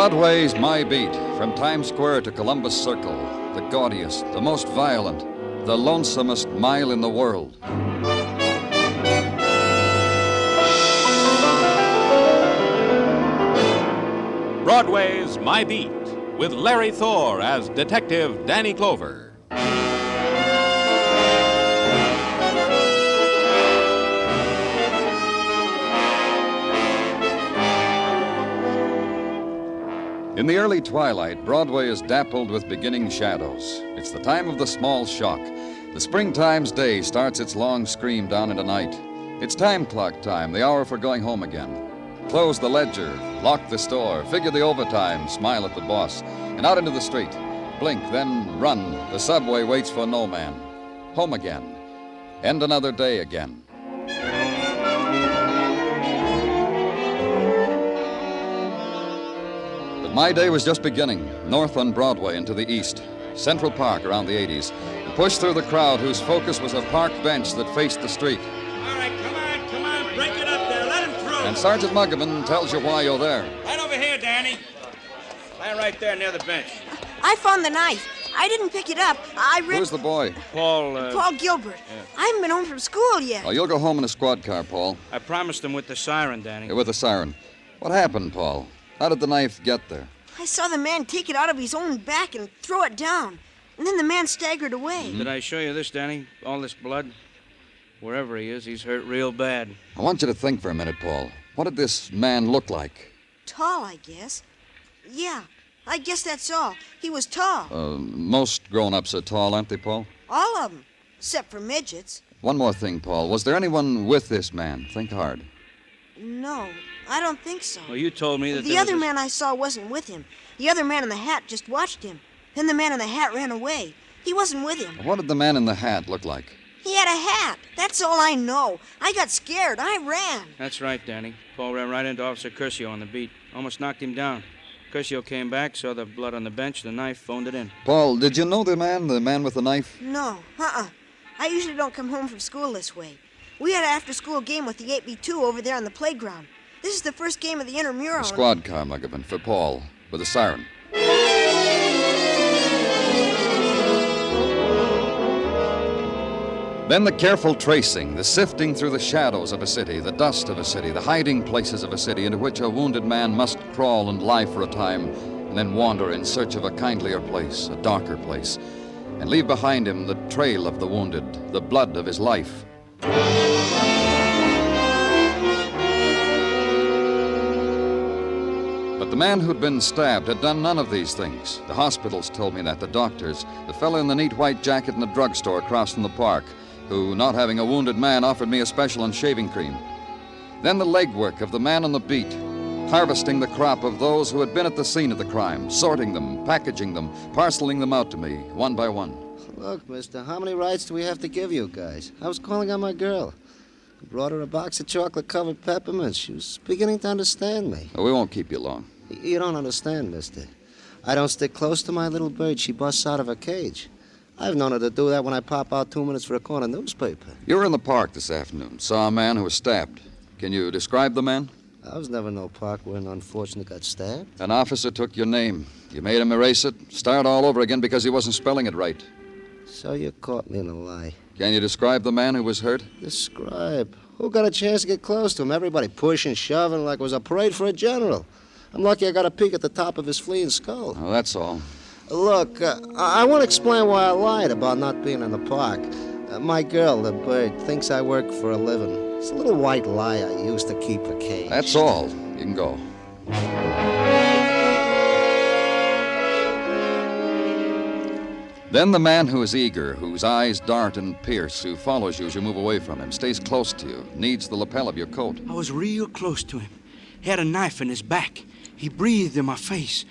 Broadway's My Beat, from Times Square to Columbus Circle, the gaudiest, the most violent, the lonesomest mile in the world. Broadway's My Beat, with Larry Thor as Detective Danny Clover. In the early twilight, Broadway is dappled with beginning shadows. It's the time of the small shock. The springtime's day starts its long scream down into night. It's time clock time, the hour for going home again. Close the ledger, lock the store, figure the overtime, smile at the boss, and out into the street. Blink, then run. The subway waits for no man. Home again. End another day again. But my day was just beginning, north on Broadway and to the east. Central Park around the 80s. And pushed through the crowd whose focus was a park bench that faced the street. All right, come on, break it up there, let him through. And Sergeant Muggavan tells you why you're there. Right over here, Danny. Stand right there near the bench. I found the knife. I didn't pick it up. Who's the boy? Paul Gilbert. Yeah. I haven't been home from school yet. Oh, you'll go home in a squad car, Paul. I promised him with the siren, Danny. Yeah, with the siren. What happened, Paul? How did the knife get there? I saw the man take it out of his own back and throw it down. And then the man staggered away. Did I show you this, Danny? All this blood? Wherever he is, he's hurt real bad. I want you to think for a minute, Paul. What did this man look like? Tall, I guess. Yeah, I guess that's all. He was tall. Most grown-ups are tall, aren't they, Paul? All of them, except for midgets. One more thing, Paul. Was there anyone with this man? Think hard. No, I don't think so. Well, you told me that the other man I saw wasn't with him. The other man in the hat just watched him. Then the man in the hat ran away. He wasn't with him. What did the man in the hat look like? He had a hat. That's all I know. I got scared. I ran. That's right, Danny. Paul ran right into Officer Curcio on the beat. Almost knocked him down. Curcio came back, saw the blood on the bench, the knife, phoned it in. Paul, did you know the man with the knife? No, I usually don't come home from school this way. We had an after-school game with the ep062 over there on the playground. This is the first game of the intramural. A squad car, Muggavan, for Paul, with a siren. Then the careful tracing, the sifting through the shadows of a city, the dust of a city, the hiding places of a city into which a wounded man must crawl and lie for a time, and then wander in search of a kindlier place, a darker place, and leave behind him the trail of the wounded, the blood of his life. But the man who'd been stabbed had done none of these things. The hospitals told me that, the doctors, the fellow in the neat white jacket in the drugstore across from the park, who, not having a wounded man, offered me a special on shaving cream. Then the legwork of the man on the beat, harvesting the crop of those who had been at the scene of the crime, sorting them, packaging them, parceling them out to me, one by one. Look, mister, how many rides do we have to give you guys? I was calling on my girl. I brought her a box of chocolate-covered peppermints. She was beginning to understand me. We won't keep you long. You don't understand, mister. I don't stick close to my little bird. She busts out of her cage. I've known her to do that when I pop out 2 minutes for a corner newspaper. You were in the park this afternoon, saw a man who was stabbed. Can you describe the man? I was never in no park where an unfortunate got stabbed. An officer took your name. You made him erase it, start all over again because he wasn't spelling it right. So you caught me in a lie. Can you describe the man who was hurt? Describe? Who got a chance to get close to him? Everybody pushing, shoving like it was a parade for a general. I'm lucky I got a peek at the top of his fleeing skull. Oh, that's all. Look, I want to explain why I lied about not being in the park. My girl, the bird, thinks I work for a living. It's a little white lie I used to keep her caged. That's all. You can go. Then the man who is eager, whose eyes dart and pierce, who follows you as you move away from him, stays close to you, needs the lapel of your coat. I was real close to him. He had a knife in his back. He breathed in my face.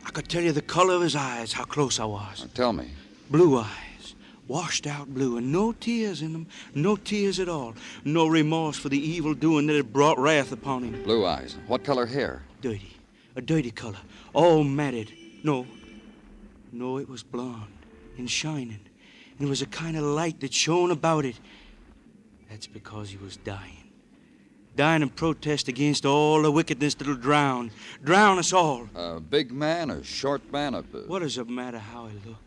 I could tell you the color of his eyes, how close I was. Now, tell me. Blue eyes, washed out blue, and no tears in them, no tears at all. No remorse for the evil doing that had brought wrath upon him. Blue eyes. What color hair? Dirty, a dirty color, all matted. No, it was blonde and shining. And there was a kind of light that shone about it. That's because he was dying. dying in protest against all the wickedness that'll drown us all. A big man, a short man, What does it matter how he looked?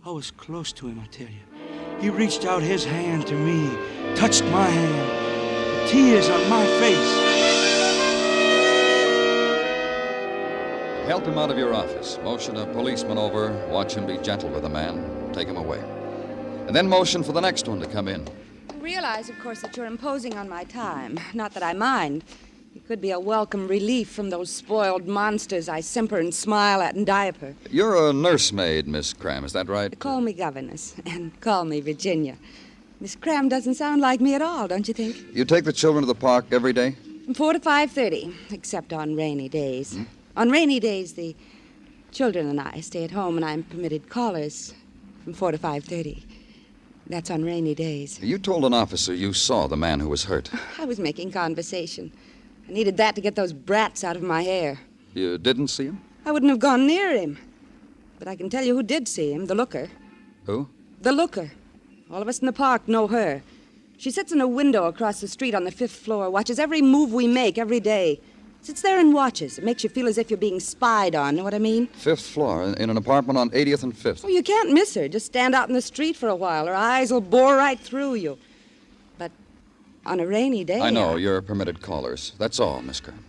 I was close to him, I tell you. He reached out his hand to me, touched my hand, the tears on my face. Help him out of your office. Motion a policeman over. Watch him be gentle with the man. Take him away. And then motion for the next one to come in. I realize, of course, that you're imposing on my time. Not that I mind. It could be a welcome relief from those spoiled monsters I simper and smile at and diaper. You're a nursemaid, Miss Cram, is that right? Call me governess, and call me Virginia. Miss Cram doesn't sound like me at all, don't you think? You take the children to the park every day? From 4 to 5:30, except on rainy days. On rainy days, the children and I stay at home, and I'm permitted callers from 4 to 5:30. That's on rainy days. You told an officer you saw the man who was hurt. I was making conversation. I needed that to get those brats out of my hair. You didn't see him? I wouldn't have gone near him. But I can tell you who did see him, the looker. Who? The looker. All of us in the park know her. She sits in a window across the street on the 5th floor, watches every move we make every day. Sits there and watches. It makes you feel as if you're being spied on, know what I mean? 5th floor, in an apartment on 80th and 5th. Oh, you can't miss her. Just stand out in the street for a while. Her eyes will bore right through you. But on a rainy day... I know, you're permitted callers. That's all, Miss Cram.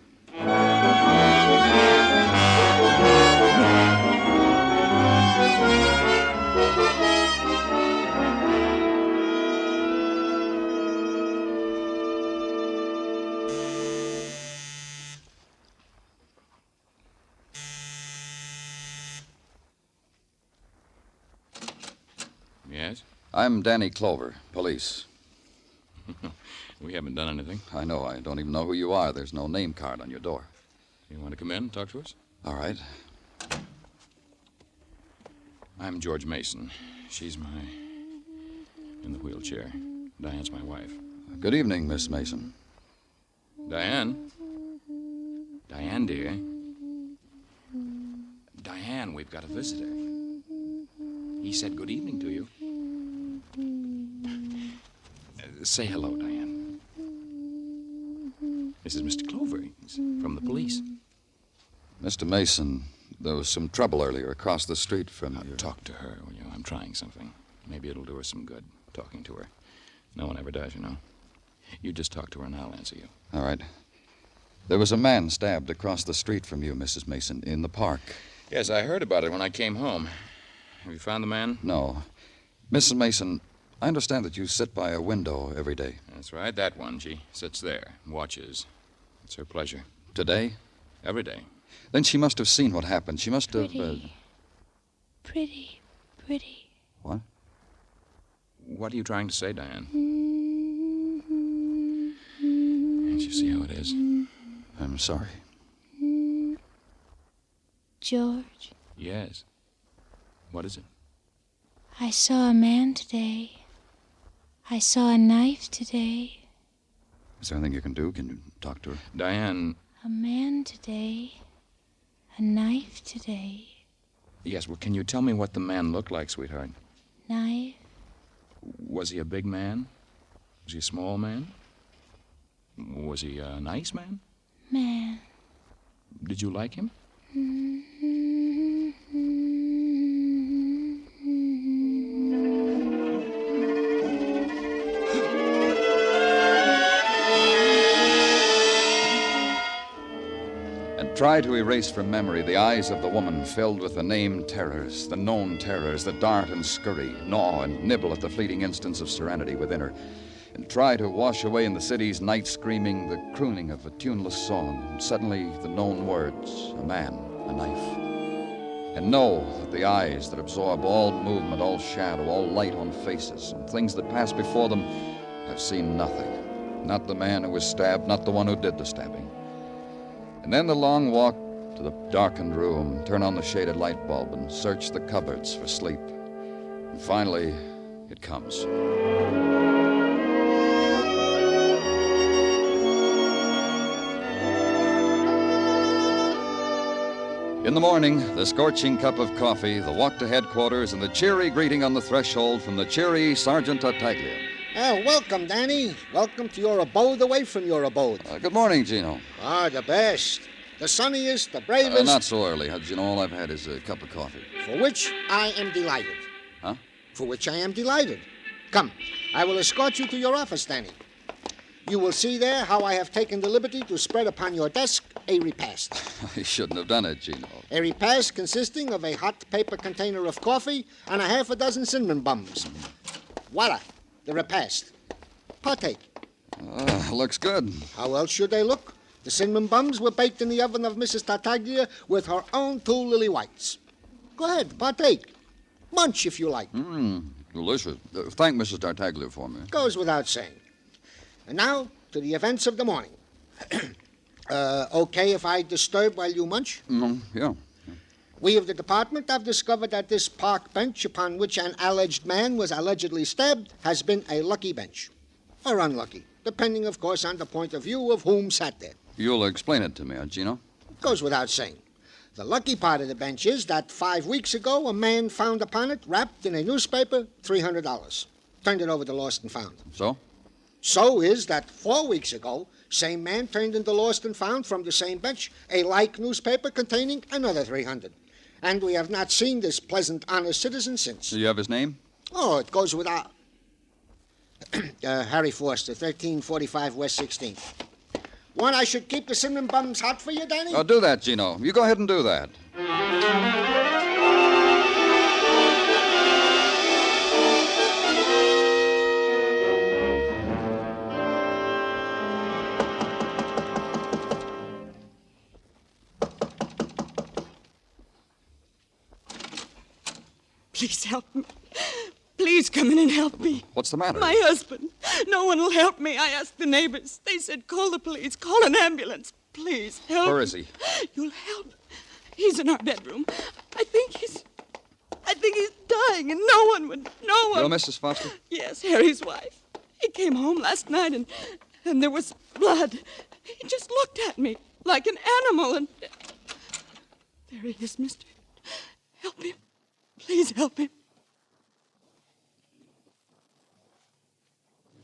Yes? I'm Danny Clover, police. We haven't done anything. I know, I don't even know who you are. There's no name card on your door. You want to come in and talk to us? All right. I'm George Mason. She's in the wheelchair. Diane's my wife. Good evening, Miss Mason. Diane? Diane, dear. Diane, we've got a visitor. He said good evening to you. Say hello, Diane. This is Mr. Clover. He's from the police. Mr. Mason, there was some trouble earlier across the street from you. Talk to her, will you? I'm trying something. Maybe it'll do her some good, talking to her. No one ever does, you know. You just talk to her and I'll answer you. All right. There was a man stabbed across the street from you, Mrs. Mason, in the park. Yes, I heard about it when I came home. Have you found the man? No. Mrs. Mason, I understand that you sit by a window every day. That's right, that one. She sits there, watches. It's her pleasure. Today? Every day. Then she must have seen what happened. She must have... Pretty. What? What are you trying to say, Diane? Can't you see how it is? I'm sorry. George, Yes. What is it? I saw a man today. I saw a knife today. Is there anything you can do? Can you talk to her? Diane... A man today. A knife today. Yes, well, can you tell me what the man looked like, sweetheart? Knife. Was he a big man? Was he a small man? Was he a nice man? Man. Did you like him? And try to erase from memory the eyes of the woman filled with the named terrors, the known terrors that dart and scurry, gnaw and nibble at the fleeting instants of serenity within her. And try to wash away in the city's night screaming the crooning of a tuneless song, and suddenly the known words, a man, a knife. And know that the eyes that absorb all movement, all shadow, all light on faces, and things that pass before them, have seen nothing. Not the man who was stabbed, not the one who did the stabbing. And then the long walk to the darkened room, turn on the shaded light bulb, and search the cupboards for sleep. And finally, it comes. In the morning, the scorching cup of coffee, the walk to headquarters, and the cheery greeting on the threshold from the cheery Sergeant Tartaglia. Welcome, Danny. Welcome to your abode away from your abode. Good morning, Gino. The best. The sunniest, the bravest. Not so early. Gino, all I've had is a cup of coffee. For which I am delighted. Huh? For which I am delighted. Come, I will escort you to your office, Danny. You will see there how I have taken the liberty to spread upon your desk a repast. You shouldn't have done it, Gino. A repast consisting of a hot paper container of coffee and a half a dozen cinnamon buns. Voila, the repast. Partake. Looks good. How else should they look? The cinnamon buns were baked in the oven of Mrs. Tartaglia with her own 2 lily whites. Go ahead, partake. Munch if you like. Delicious. Thank Mrs. Tartaglia for me. Goes without saying. And now to the events of the morning. Okay if I disturb while you munch? Yeah. We of the department have discovered that this park bench upon which an alleged man was allegedly stabbed has been a lucky bench. Or unlucky, depending, of course, on the point of view of whom sat there. You'll explain it to me, Gino? Goes without saying. The lucky part of the bench is that 5 weeks ago, a man found upon it, wrapped in a newspaper, $300. Turned it over to Lost and Found. So? So is that 4 weeks ago, same man turned into Lost and Found from the same bench a like newspaper containing another $300. And we have not seen this pleasant, honest citizen since. Do you have his name? Oh, it goes without... Harry Forster, 1345 West 16th. Want I should keep the cinnamon buns hot for you, Danny? Do that, Gino. You go ahead and do that. Please help me. Please come in and help me. What's the matter? My husband. No one will help me. I asked the neighbors. They said, call the police, call an ambulance. Please help. Where is he? You'll help. He's in our bedroom. I think he's dying, and no one. You're Mrs. Foster? Yes, Harry's wife. He came home last night, and there was blood. He just looked at me like an animal, and... There he is, mister. Help him. Please help him.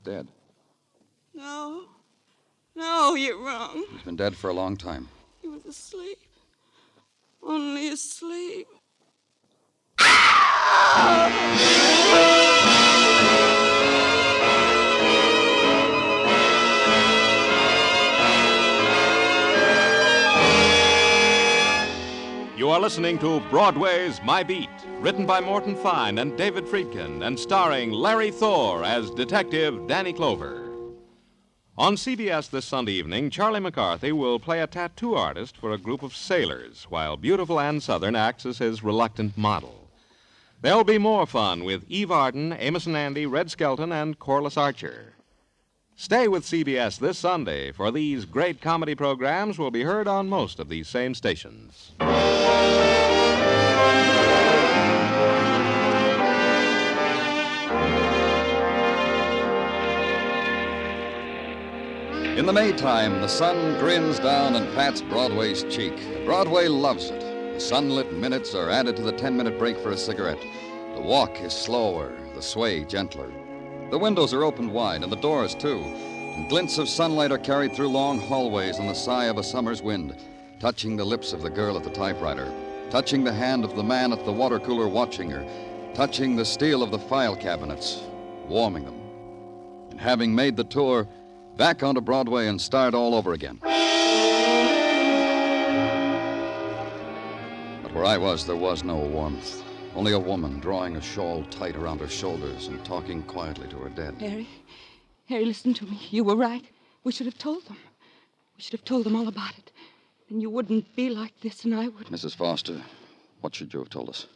Dead. No, you're wrong. He's been dead for a long time. He was asleep. Only asleep. You are listening to Broadway's My Beat, written by Morton Fine and David Friedkin, and starring Larry Thor as Detective Danny Clover. On CBS this Sunday evening, Charlie McCarthy will play a tattoo artist for a group of sailors, while beautiful Ann Southern acts as his reluctant model. There'll be more fun with Eve Arden, Amos and Andy, Red Skelton, and Corliss Archer. Stay with CBS this Sunday, for these great comedy programs will be heard on most of these same stations. In the Maytime, the sun grins down and pats Broadway's cheek. Broadway loves it. The sunlit minutes are added to the 10-minute break for a cigarette. The walk is slower, the sway gentler. The windows are opened wide, and the doors, too. And glints of sunlight are carried through long hallways on the sigh of a summer's wind, touching the lips of the girl at the typewriter, touching the hand of the man at the water cooler watching her, touching the steel of the file cabinets, warming them. And having made the tour, back onto Broadway and start all over again. But where I was, there was no warmth. Only a woman drawing a shawl tight around her shoulders and talking quietly to her dead. Harry, listen to me. You were right. We should have told them. We should have told them all about it. Then you wouldn't be like this, and I wouldn't. Mrs. Foster, what should you have told us?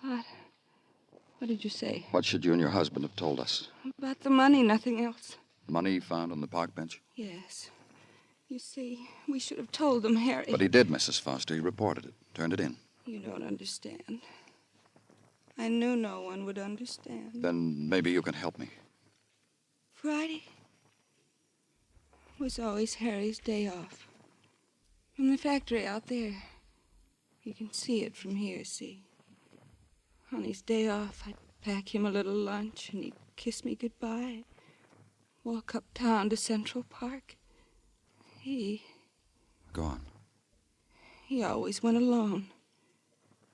What did you say? What should you and your husband have told us? About the money, nothing else. Money found on the park bench? Yes. You see, we should have told them, Harry. But he did, Mrs. Foster. He reported it, turned it in. You don't understand. I knew no one would understand. Then maybe you can help me. Friday was always Harry's day off. From the factory out there. You can see it from here, see? On his day off, I'd pack him a little lunch, and he'd kiss me goodbye. walk uptown to Central Park. He Go on. always went alone.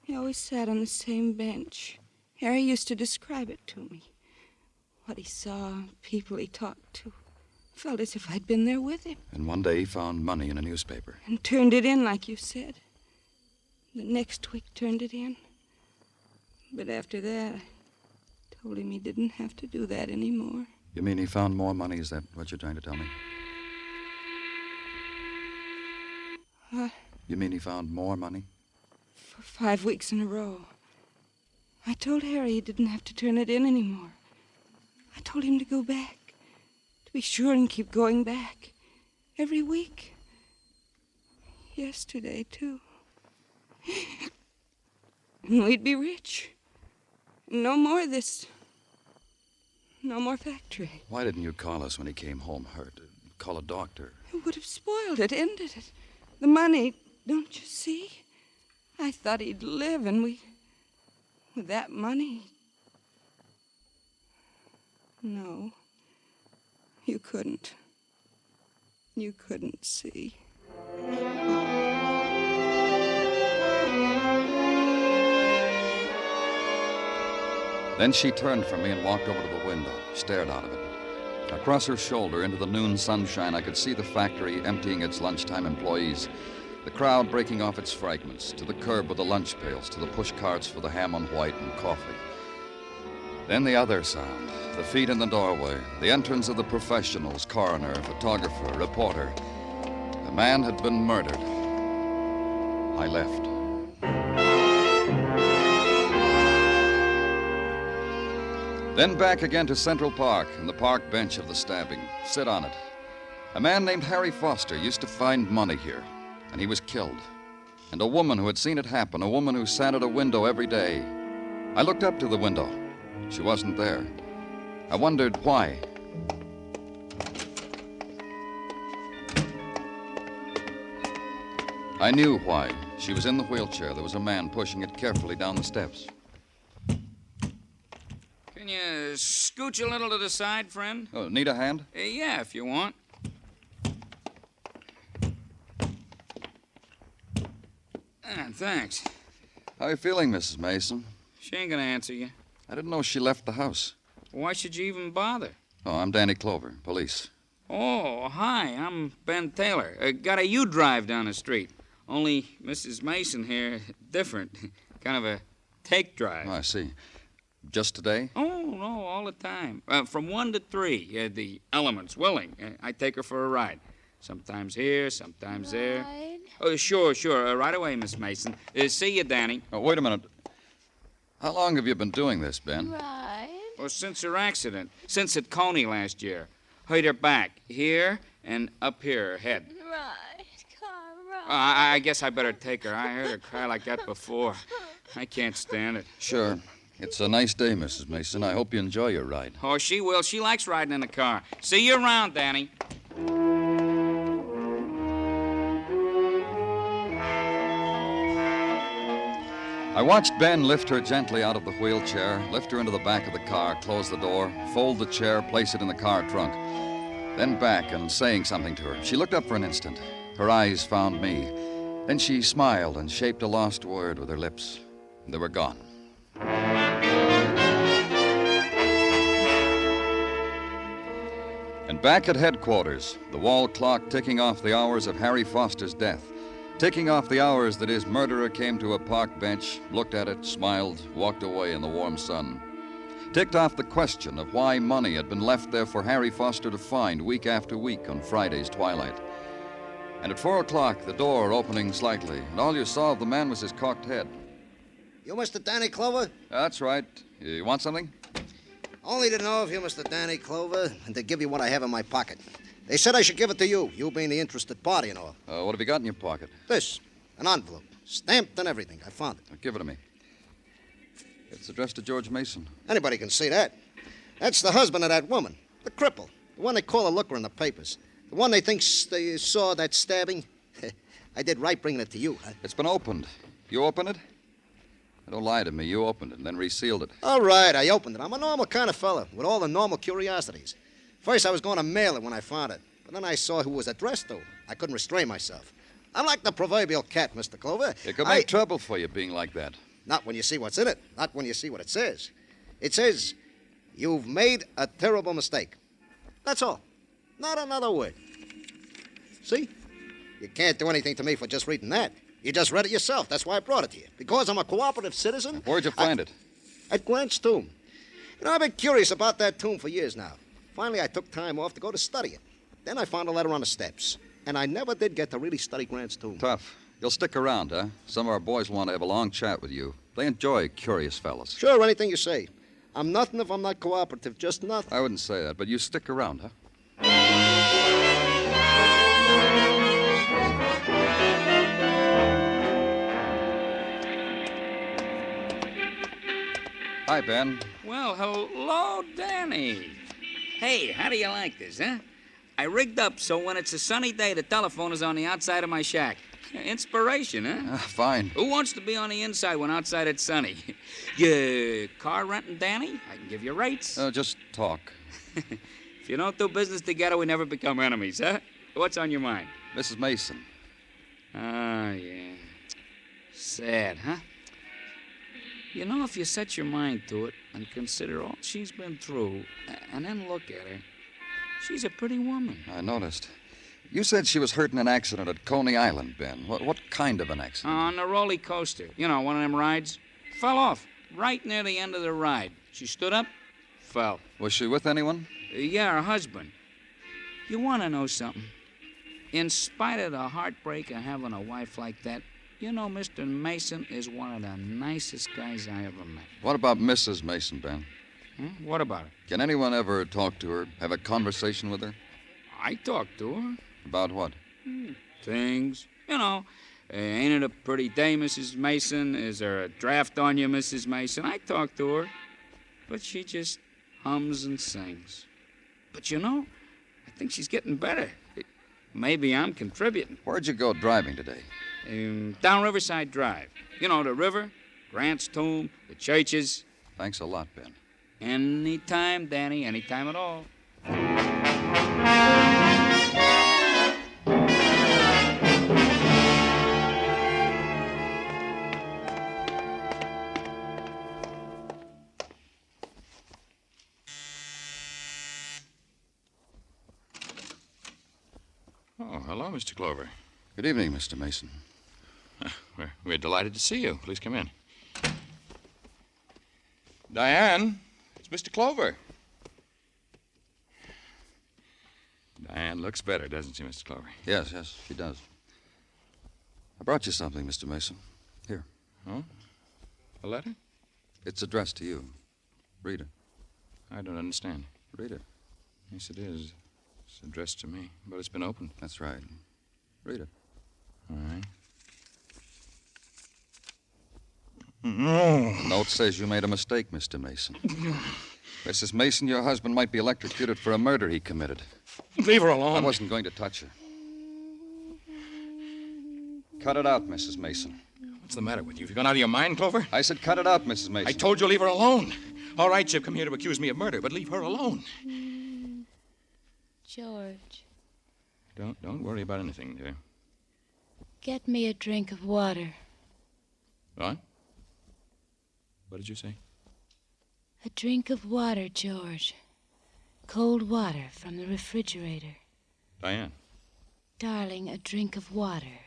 He always sat on the same bench. Harry used to describe it to me. What he saw, people he talked to. Felt as if I'd been there with him. And one day he found money in a newspaper. And turned it in, like you said. The next week turned it in. But after that, I told him he didn't have to do that anymore. You mean he found more money? Is that what you're trying to tell me? What? You mean he found more money? For 5 weeks in a row. I told Harry he didn't have to turn it in anymore. I told him to go back. To be sure and keep going back. Every week. Yesterday, too. And we'd be rich. No more of this. No more factory. Why didn't you call us when he came home hurt? Call a doctor. It would have spoiled it, ended it. The money, don't you see? I thought he'd live, and with that money... No. You couldn't. You couldn't see. Then she turned from me and walked over to the window, stared out of it. Across her shoulder into the noon sunshine, I could see the factory emptying its lunchtime employees, the crowd breaking off its fragments, to the curb with the lunch pails, to the push carts for the ham on white and coffee. Then the other sound, the feet in the doorway, the entrance of the professionals, coroner, photographer, reporter. The man had been murdered. I left. Then back again to Central Park and the park bench of the stabbing. Sit on it. A man named Harry Foster used to find money here, and he was killed. And a woman who had seen it happen, a woman who sat at a window every day. I looked up to the window. She wasn't there. I wondered why. I knew why. She was in the wheelchair. There was a man pushing it carefully down the steps. Can you scooch a little to the side, friend? Oh, need a hand? Yeah, if you want. Thanks. How are you feeling, Mrs. Mason? She ain't gonna answer you. I didn't know she left the house. Why should you even bother? Oh, I'm Danny Clover, police. Oh, hi, I'm Ben Taylor. Got a U-drive down the street. Only Mrs. Mason here, different. Kind of a take drive. Oh, I see. Just today? Oh, no, all the time. From 1 to 3, the element's willing. I take her for a ride. Sometimes here, sometimes there. Oh, sure. Right away, Miss Mason. See you, Danny. Oh, wait a minute. How long have you been doing this, Ben? Right. Well, since her accident. Since at Coney last year. Hurt her back. Here and up here, her head. Right. Car ride. I guess I better take her. I heard her cry like that before. I can't stand it. Sure. It's a nice day, Mrs. Mason. I hope you enjoy your ride. Oh, she will. She likes riding in the car. See you around, Danny. I watched Ben lift her gently out of the wheelchair, lift her into the back of the car, close the door, fold the chair, place it in the car trunk. Then back and saying something to her. She looked up for an instant. Her eyes found me. Then she smiled and shaped a lost word with her lips. They were gone. And back at headquarters, the wall clock ticking off the hours of Harry Foster's death. Ticking off the hours that his murderer came to a park bench, looked at it, smiled, walked away in the warm sun. Ticked off the question of why money had been left there for Harry Foster to find week after week on Friday's twilight. And at 4 o'clock, the door opening slightly, and all you saw of the man was his cocked head. You Mr. Danny Clover? That's right. You want something? Only to know if you're Mr. Danny Clover and to give you what I have in my pocket. They said I should give it to you, you being the interested party and all. What have you got in your pocket? This, an envelope, stamped and everything. I found it. Give it to me. It's addressed to George Mason. Anybody can see that. That's the husband of that woman, the cripple, the one they call a looker in the papers, the one they think they saw that stabbing. I did right bringing it to you, huh? It's been opened. You opened it? Don't lie to me. You opened it and then resealed it. All right, I opened it. I'm a normal kind of fella with all the normal curiosities. First, I was going to mail it when I found it. But then I saw who it was addressed to. I couldn't restrain myself. I'm like the proverbial cat, Mr. Clover. It could make trouble for you being like that. Not when you see what's in it. Not when you see what it says. It says, you've made a terrible mistake. That's all. Not another word. See? You can't do anything to me for just reading that. You just read it yourself. That's why I brought it to you. Because I'm a cooperative citizen. Where'd you find it? At Grant's tomb. You know, I've been curious about that tomb for years now. Finally, I took time off to go to study it. Then I found a letter on the steps. And I never did get to really study Grant's tomb. Tough. You'll stick around, huh? Some of our boys want to have a long chat with you. They enjoy curious fellas. Sure, anything you say. I'm nothing if I'm not cooperative, just nothing. I wouldn't say that, but you stick around, huh? Hi, Ben. Well, hello, Danny. Hey, how do you like this, huh? I rigged up so when it's a sunny day, the telephone is on the outside of my shack. Inspiration, huh? Fine. Who wants to be on the inside when outside it's sunny? You car renting, Danny? I can give you rates. Just talk. If you don't do business together, we never become enemies, huh? What's on your mind? Mrs. Mason. Ah, yeah. Sad, huh? You know, if you set your mind to it and consider all she's been through, and then look at her, she's a pretty woman. I noticed. You said she was hurt in an accident at Coney Island, Ben. What kind of an accident? On the roller coaster. You know, one of them rides. Fell off right near the end of the ride. She stood up, fell. Was she with anyone? Yeah, her husband. You want to know something? In spite of the heartbreak of having a wife like that, you know, Mr. Mason is one of the nicest guys I ever met. What about Mrs. Mason, Ben? What about her? Can anyone ever talk to her, have a conversation with her? I talked to her. About what? Things. You know, ain't it a pretty day, Mrs. Mason? Is there a draft on you, Mrs. Mason? I talked to her. But she just hums and sings. But you know, I think she's getting better. Maybe I'm contributing. Where'd you go driving today? Down Riverside Drive. You know, the river, Grant's tomb, the churches. Thanks a lot, Ben. Anytime, Danny, anytime at all. Oh, hello, Mr. Clover. Good evening, Mr. Mason. We're delighted to see you. Please come in. Diane, it's Mr. Clover. Diane looks better, doesn't she, Mr. Clover? Yes, she does. I brought you something, Mr. Mason. Here. Oh? A letter? It's addressed to you. Read it. I don't understand. Read it. Yes, it is. It's addressed to me, but it's been opened. That's right. Read it. All right. The note says you made a mistake, Mr. Mason. Mrs. Mason, your husband might be electrocuted for a murder he committed. Leave her alone. I wasn't going to touch her. Cut it out, Mrs. Mason. What's the matter with you? Have you gone out of your mind, Clover? I said cut it out, Mrs. Mason. I told you leave her alone. All right, you've come here to accuse me of murder, but leave her alone. George. Don't worry about anything, dear. Get me a drink of water. What? What did you say? A drink of water, George. Cold water from the refrigerator. Diane. Darling, a drink of water.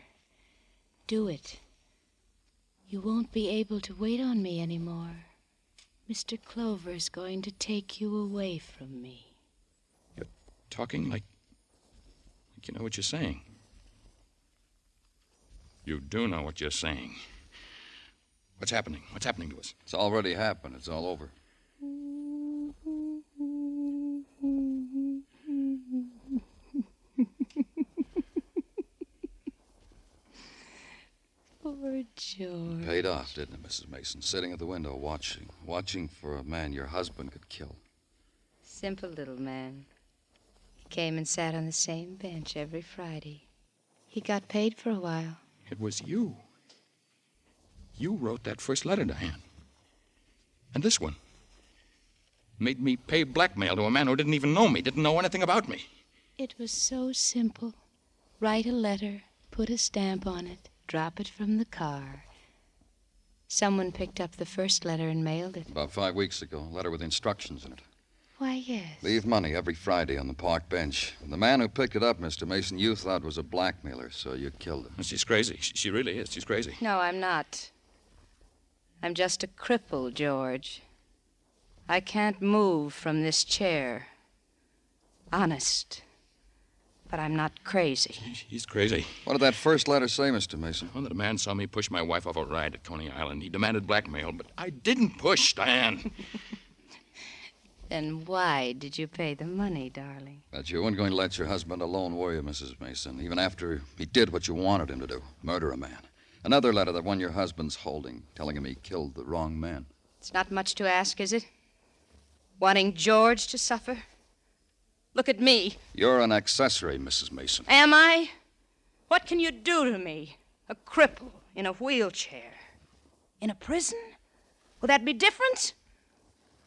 Do it. You won't be able to wait on me anymore. Mr. Clover's going to take you away from me. You're talking like you know what you're saying. You do know what you're saying. What's happening? What's happening to us? It's already happened. It's all over. Poor George. Paid off, didn't it, Mrs. Mason? Sitting at the window watching for a man your husband could kill. Simple little man. He came and sat on the same bench every Friday. He got paid for a while. It was you. You wrote that first letter, Diane. And this one. Made me pay blackmail to a man who didn't even know me, didn't know anything about me. It was so simple. Write a letter, put a stamp on it, drop it from the car. Someone picked up the first letter and mailed it. About 5 weeks ago, a letter with instructions in it. Why, yes. Leave money every Friday on the park bench. And the man who picked it up, Mr. Mason, you thought was a blackmailer, so you killed him. She's crazy. She really is. She's crazy. No, I'm not. I'm just a cripple, George. I can't move from this chair. Honest. But I'm not crazy. She's crazy. What did that first letter say, Mr. Mason? Well, the man saw me push my wife off a ride at Coney Island. He demanded blackmail, but I didn't push, Diane. Then why did you pay the money, darling? That you weren't going to let your husband alone, were you, Mrs. Mason? Even after he did what you wanted him to do, murder a man. Another letter that one your husband's holding, telling him he killed the wrong man. It's not much to ask, is it? Wanting George to suffer? Look at me. You're an accessory, Mrs. Mason. Am I? What can you do to me? A cripple in a wheelchair. In a prison? Will that be different?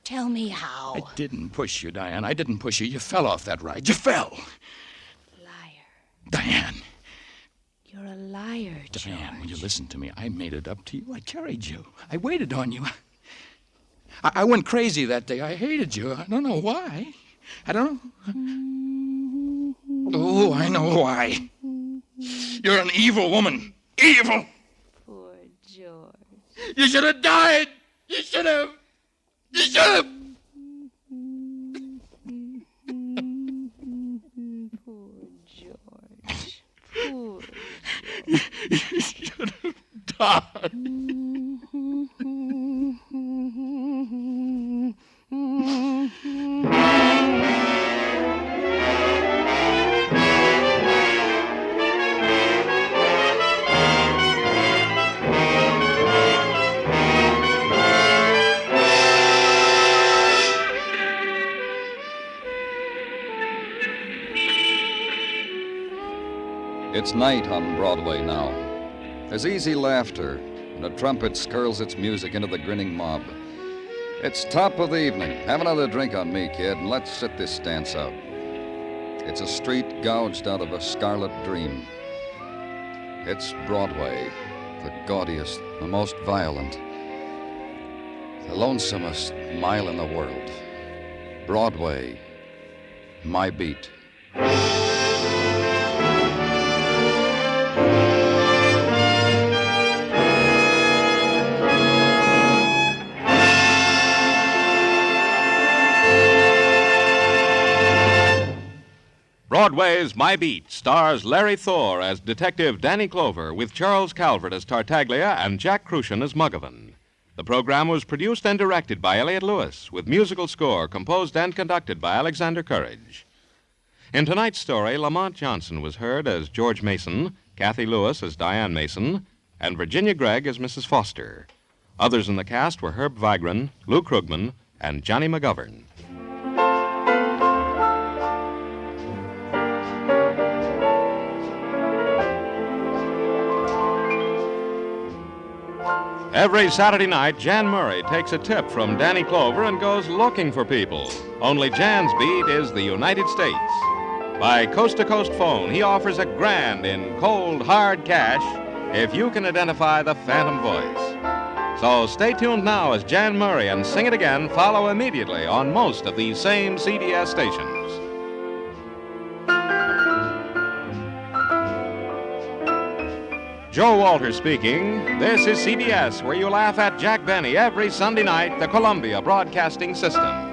Tell me how. I didn't push you, Diane. I didn't push you. You fell off that ride. You fell. Liar. Diane. You're a liar, George. Diane, will you listen to me? I made it up to you. I carried you. I waited on you. I went crazy that day. I hated you. I don't know why. I don't know. Oh, I know why. You're an evil woman. Evil. Poor George. You should have died. You should have. You should have. Poor George. Poor George. You should have died. It's night on Broadway now. There's easy laughter, and a trumpet skirls its music into the grinning mob. It's top of the evening. Have another drink on me, kid, and let's sit this dance out. It's a street gouged out of a scarlet dream. It's Broadway, the gaudiest, the most violent, the lonesomest mile in the world. Broadway, my beat. Broadway's My Beat stars Larry Thor as Detective Danny Clover with Charles Calvert as Tartaglia and Jack Kruschen as Muggavan. The program was produced and directed by Elliott Lewis with musical score composed and conducted by Alexander Courage. In tonight's story, Lamont Johnson was heard as George Mason, Cathy Lewis as Diane Mason, and Virginia Gregg as Mrs. Foster. Others in the cast were Herb Vigran, Lou Krugman, and Johnny McGovern. Every Saturday night, Jan Murray takes a tip from Danny Clover and goes looking for people. Only Jan's beat is the United States. By coast-to-coast phone, he offers a grand in cold, hard cash if you can identify the phantom voice. So stay tuned now as Jan Murray and Sing It Again follow immediately on most of these same CBS stations. Joe Walter speaking. This is CBS, where you laugh at Jack Benny every Sunday night, the Columbia Broadcasting System.